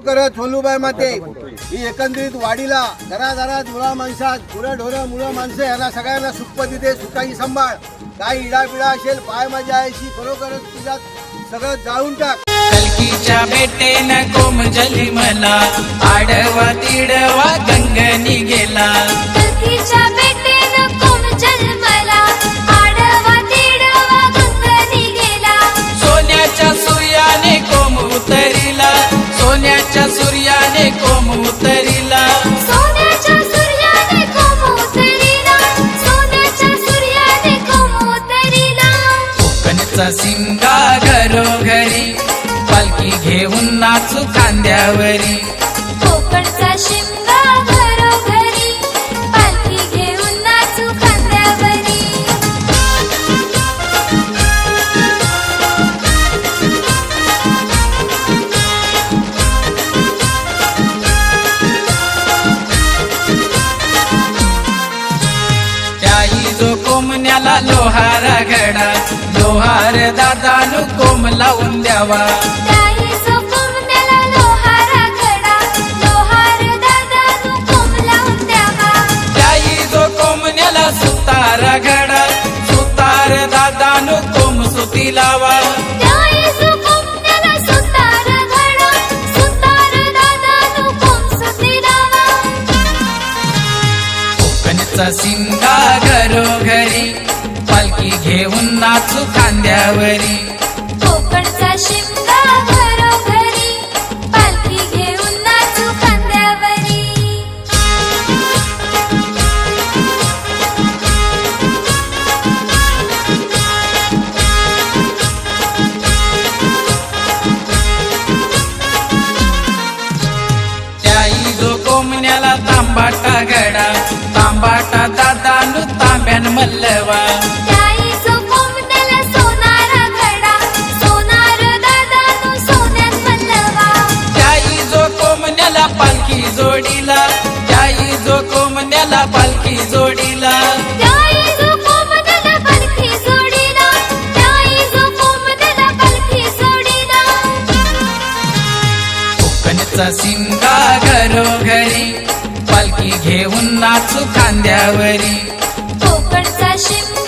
करत झोलूबाई माते ही एकंदरीत वाडीला घराघरात मुला माणसात गुरं ढोरं मुलं माणसं यांना सगळ्यांना सुख देते, सुखाची सांभाळ. काही इडापिडा असेल पाय माझ्या आईशी खरोखरच तुझ्यात सगळं जाळून टाक. कलकीच्या बेटेनं कोमजली मला आडवा तिडवा गंगनी गेला. कलकीच्या बेटेनं कोमजल मला आडवा तिडवा गंगनी गेला. सोन्याच्या सूर्याने कोम उतरिला, सोन्याच्या सूर्याने कोम उतरिला. सोन्याच्या सूर्याने कोम उतरिला, सोन्याच्या सूर्याने कोम उतरिला. कोकणचा शिमगा घरोघरी पालखी घेऊन नाचू खांद्यावरी. कोकणचा शिमगा घरोघरी पालखी घेऊन नाचू खांद्यावरी. त्याई जो कोमण्याला लोहारा घडा, लोहार दादानु कोम लावून द्यावा. त्याही जो कोमण्याला लोहारा घडा, लोहार दादानु कोम लावून द्यावा. त्याई जो कोमण्याला सुतारा घडा, सुतार दादानु कोम सुती लावा. त्याही जो कोमण्याला सुतार घडा, सुतार दादानु कोम सुती लावा. कोकणचा शिमगा घरोघरी पालखी घेऊन नाचू खांद्यावरी. कोकणचा शिमगा घरोघरी पालखी घेऊन नाचू खांद्यावरी. त्याई जो कोमण्याला तांबाटा घडा, तांबाटा दादानु तांब्यान मल्लवा. त्याही जो कोमण्याला सोनारा घडा, सोनार दादानु सोन्यात मल्लवा. त्याई जो कोमण्याला पालखी जोडीला, त्याई जो कोमण्याला पालखी जोडीला. त्याही जो कोमण्याला पालखी जोडीला, त्याही जो कोमण्याला पालखी जोडीला. कोकणचा शिमगा घरोघरी पालखी घेऊन नाचू खांद्यावरी. कोकणचा शिमगा